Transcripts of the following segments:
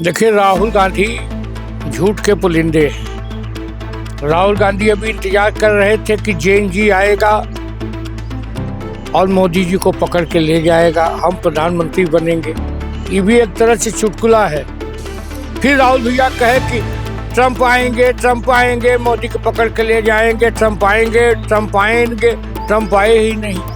देखिए, राहुल गांधी झूठ के पुलिंदे हैं। राहुल गांधी अभी इंतजार कर रहे थे कि जैन जी आएगा और मोदी जी को पकड़ के ले जाएगा, हम प्रधानमंत्री बनेंगे। ये भी एक तरह से चुटकुला है। फिर राहुल भैया कहे कि ट्रंप आएंगे, मोदी को पकड़ के ले जाएंगे, ट्रंप आएंगे। ट्रंप आए ही नहीं।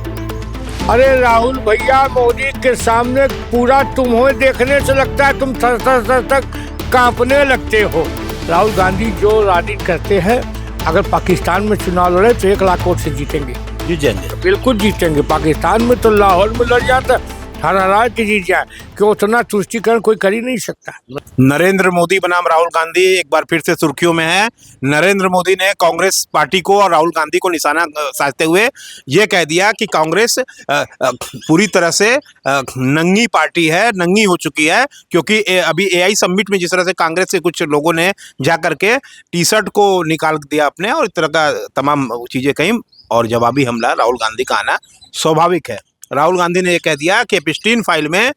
अरे राहुल भैया, मोदी के सामने पूरा तुम्हें देखने से लगता है तुम थर तक कांपने लगते हो। राहुल गांधी जो राजनीति करते हैं, अगर पाकिस्तान में चुनाव लड़े तो 1 लाख वोट से जीतेंगे। जीतेंगे, बिल्कुल जीतेंगे। पाकिस्तान में तो लाहौर में लड़ जाता, हरा के जीत जाए, कि उतना तुष्टिकरण कोई कर ही नहीं सकता। नरेंद्र मोदी बनाम राहुल गांधी एक बार फिर से सुर्खियों में है। नरेंद्र मोदी ने कांग्रेस पार्टी को और राहुल गांधी को निशाना साधते हुए ये कह दिया कि कांग्रेस पूरी तरह से नंगी पार्टी है, नंगी हो चुकी है, क्योंकि अभी एआई समिट में जिस तरह से कांग्रेस के कुछ लोगों ने जा करके टी शर्ट को निकाल दिया अपने और इस तरह का तमाम चीजें कहीं, और जवाबी हमला राहुल गांधी का आना स्वाभाविक है। राहुल गांधी ने यह कह दिया कि एप्स्टीन फाइल में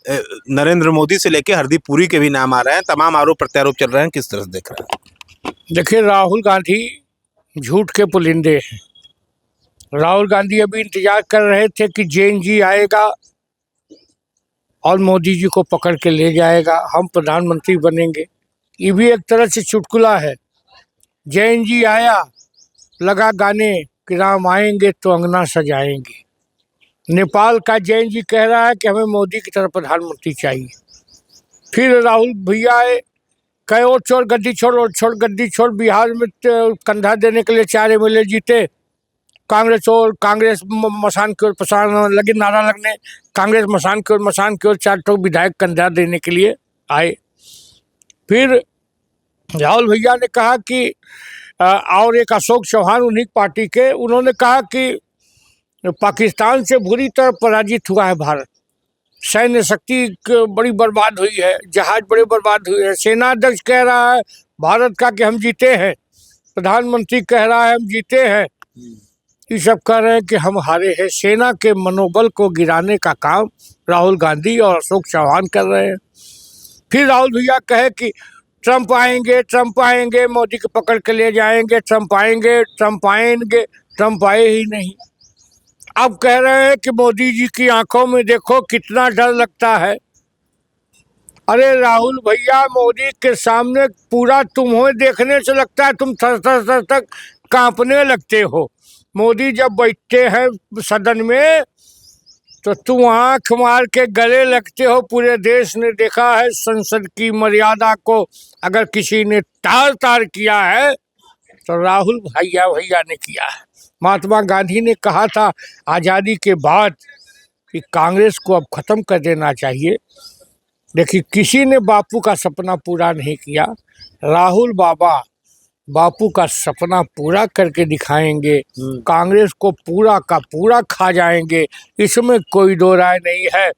नरेंद्र मोदी से लेकर हरदीप पुरी के भी नाम आ रहे हैं, तमाम आरोप प्रत्यारोप चल रहे हैं। किस तरह से देख रहे हैं? देखिए, राहुल गांधी झूठ के पुलिंदे हैं। राहुल गांधी अभी इंतजार कर रहे थे कि जैन जी आएगा और मोदी जी को पकड़ के ले जाएगा, हम प्रधानमंत्री बनेंगे। ये भी एक तरह से चुटकुला है। जैन जी आया, लगा गाने कि राम आएंगे तो अंगना सजाएंगे। नेपाल का जैन जी कह रहा है कि हमें मोदी की तरह प्रधानमंत्री चाहिए। फिर राहुल भैया आए, कहे और छोड़ गद्दी छोड़। बिहार में कंधा देने के लिए 4 MLA जीते। कांग्रेस मसान की ओर पसान लगे नारा लगने, कांग्रेस मसान की ओर 4 विधायक कंधा देने के लिए आए। फिर राहुल भैया ने कहा कि और एक अशोक चौहान उन्हीं पार्टी के, उन्होंने कहा कि पाकिस्तान से बुरी तरह पराजित हुआ है भारत। सैन्य शक्ति बड़ी बर्बाद हुई है, जहाज बड़े बर्बाद हुए हैं। सेना अध्यक्ष कह रहा है भारत का कि हम जीते हैं, प्रधानमंत्री कह रहा है हम जीते हैं। ये सब कह रहे हैं कि हम हारे हैं। सेना के मनोबल को गिराने का काम राहुल गांधी और अशोक चौहान कर रहे हैं। फिर राहुल भैया कहे कि ट्रंप आएंगे, मोदी को पकड़ के ले जाएंगे, ट्रंप आए ही नहीं। अब कह रहे हैं कि मोदी जी की आंखों में देखो कितना डर लगता है। अरे राहुल भैया, मोदी के सामने पूरा तुम्हें देखने से लगता है तुम थर तक कांपने लगते हो। मोदी जब बैठते हैं सदन में तो तुम आंख मार के गले लगते हो। पूरे देश ने देखा है संसद की मर्यादा को अगर किसी ने तार किया है तो राहुल भैया ने किया है। महात्मा गांधी ने कहा था आज़ादी के बाद कि कांग्रेस को अब खत्म कर देना चाहिए। देखिए, किसी ने बापू का सपना पूरा नहीं किया। राहुल बापू का सपना पूरा करके दिखाएंगे। कांग्रेस को पूरा का पूरा खा जाएंगे, इसमें कोई दो राय नहीं है।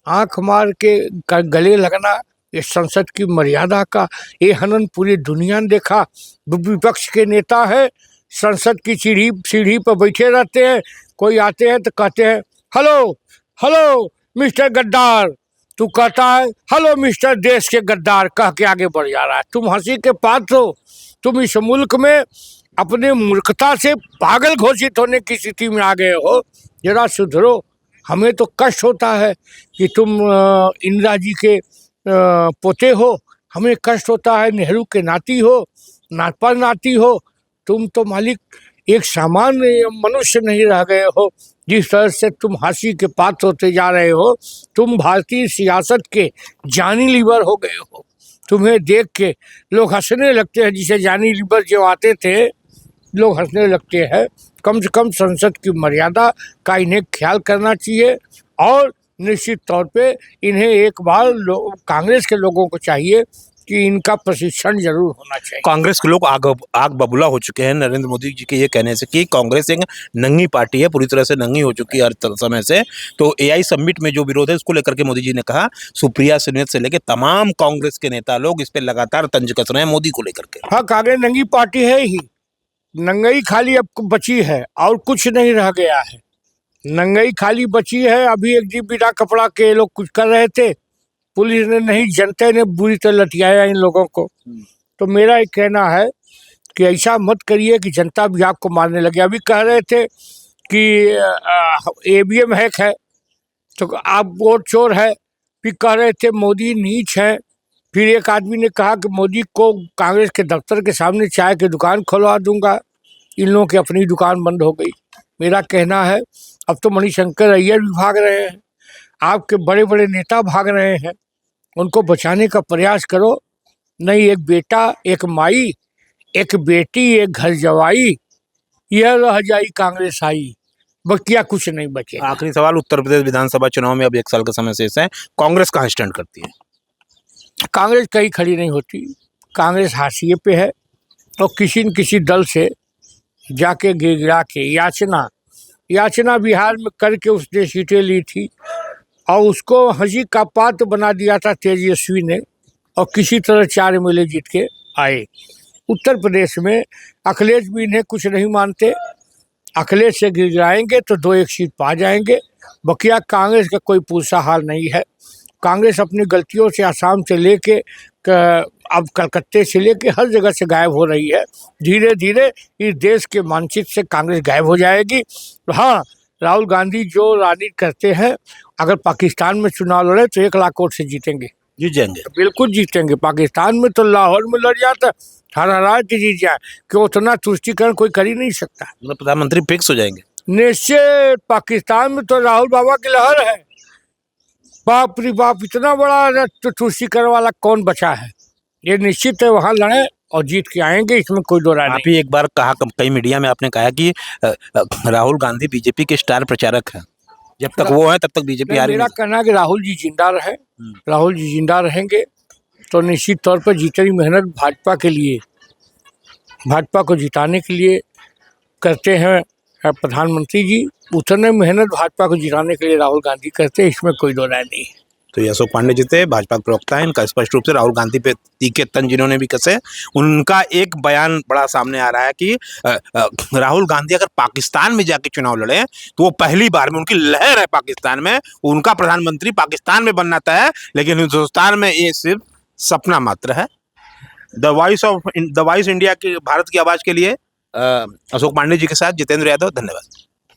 आंख मार के गले लगना ये संसद की मर्यादा का ये हनन पूरी दुनिया ने देखा। विपक्ष के नेता है, संसद की सीढ़ी पर बैठे रहते हैं, कोई आते हैं तो कहते हैं हेलो मिस्टर गद्दार। तू कहता है हेलो मिस्टर देश के गद्दार, कह के आगे बढ़ जा रहा है। तुम हंसी के पात्र हो। तुम इस मुल्क में अपने मूर्खता से पागल घोषित होने की स्थिति में आ गए हो। जरा सुधरो। हमें तो कष्ट होता है कि तुम इंदिरा जी के पोते हो, हमें कष्ट होता है नेहरू के नाती हो। तुम तो मालिक एक सामान्य मनुष्य नहीं रह गए हो। जिस तरह से तुम हंसी के पात्र होते जा रहे हो, तुम भारतीय सियासत के जानी लीवर हो गए हो। तुम्हें देख के लोग हंसने लगते हैं। जिसे जानी लीवर जो आते थे लोग हंसने लगते हैं। कम से कम संसद की मर्यादा का इन्हें ख्याल करना चाहिए और निश्चित तौर पे इन्हें एक बार कांग्रेस के लोगों को चाहिए कि इनका प्रशिक्षण जरूर होना चाहिए। कांग्रेस के लोग आग बबूला हो चुके हैं नरेंद्र मोदी जी के ये कहने से कि कांग्रेस एक नंगी पार्टी है, पूरी तरह से नंगी हो चुकी है हर समय से। तो एआई समिट में जो विरोध है उसको लेकर के मोदी जी ने कहा, सुप्रिया सुले से लेकर तमाम कांग्रेस के नेता लोग इस पे लगातार तंज कस रहे हैं मोदी को लेकर के। हाँ, कांग्रेस नंगी पार्टी है ही। नंगई खाली अब बची है और कुछ नहीं रह गया है। नंगई खाली बची है। अभी एक जी बिना कपड़ा के लोग कुछ कर रहे थे, पुलिस ने नहीं, जनता ने बुरी तरह लटियाया इन लोगों को। तो मेरा एक कहना है कि ऐसा मत करिए कि जनता भी आपको मारने लगे। अभी कह रहे थे कि ईवीएम हैक है तो आप वोट चोर है, फिर कह रहे थे मोदी नीच है, फिर एक आदमी ने कहा कि मोदी को कांग्रेस के दफ्तर के सामने चाय की दुकान खुलवा दूंगा। इन लोगों की अपनी दुकान बंद हो गई। मेरा कहना है अब तो मणिशंकर अय्यर भी भाग रहे हैं, आपके बड़े बड़े नेता भाग रहे हैं, उनको बचाने का प्रयास करो। नहीं, एक बेटा, एक माई, एक बेटी, एक घर जवाई, यह रह जाई कांग्रेस आई, बकिया कुछ नहीं बचे। आखिरी सवाल, उत्तर प्रदेश विधानसभा चुनाव में अब 1 साल का समय शेष है, कांग्रेस कहाँ स्टैंड करती है? कांग्रेस कहीं खड़ी नहीं होती। कांग्रेस हाशिए पे है और किसी न किसी दल से जाके गिड़गिड़ा के याचना बिहार में करके उसने सीटें ली थी और उसको हंसी का पात्र बना दिया था तेजस्वी ने, और किसी तरह 4 MLA जीत के आए। उत्तर प्रदेश में अखिलेश भी इन्हें कुछ नहीं मानते, अखिलेश से गिड़गिड़ाएंगे तो 2-1 सीट पा जाएंगे। बकिया कांग्रेस का कोई पूछा हाल नहीं है। कांग्रेस अपनी गलतियों से आसाम से लेके अब कलकत्ते से लेके हर जगह से गायब हो रही है। धीरे धीरे इस देश के मानचित्र से कांग्रेस गायब हो जाएगी। हाँ, राहुल गांधी जो राजनीति करते हैं, अगर पाकिस्तान में चुनाव लड़े तो 1 लाख वोट से जीतेंगे, जीत जाएंगे। बिल्कुल जीतेंगे। पाकिस्तान में तो लाहौर में लड़ जाता, हरा के जीत जाए, क्यों उतना तुष्टिकरण कोई कर ही नहीं सकता। मतलब प्रधानमंत्री फिक्स हो जाएंगे? निश्चित, पाकिस्तान में तो राहुल बाबा की लहर है। बाप रे बाप, इतना बड़ा तुष्टिकरण वाला कौन बचा है। ये निश्चित है वहाँ लड़े और जीत के आएंगे, इसमें कोई दो राय आप नहीं। ही एक बार कहा, कई मीडिया में आपने कहा कि राहुल गांधी बीजेपी के स्टार प्रचारक हैं, जब तक वो है तब तक बीजेपी हारेगी। मेरा कहना है कि राहुल जी जिंदा रहे, राहुल जी जिंदा रहेंगे तो निश्चित तौर पर जितनी मेहनत भाजपा के लिए, भाजपा को जिताने के लिए करते हैं प्रधानमंत्री जी, उतने मेहनत भाजपा को जिताने के लिए राहुल गांधी करते हैं, इसमें कोई दो राय नहीं है। तो ये अशोक पांडे जी थे, भाजपा के प्रवक्ता है। इनका स्पष्ट रूप से राहुल गांधी पे तीखे तंज जिन्होंने भी कसे, उनका एक बयान बड़ा सामने आ रहा है कि राहुल गांधी अगर पाकिस्तान में जाके चुनाव लड़े तो वो पहली बार में, उनकी लहर है पाकिस्तान में, उनका प्रधानमंत्री पाकिस्तान में बनना तय है, लेकिन हिंदुस्तान में ये सिर्फ सपना मात्र है। द वॉइस इंडिया की, भारत की आवाज के लिए अशोक पांडे जी के साथ जितेंद्र यादव, धन्यवाद।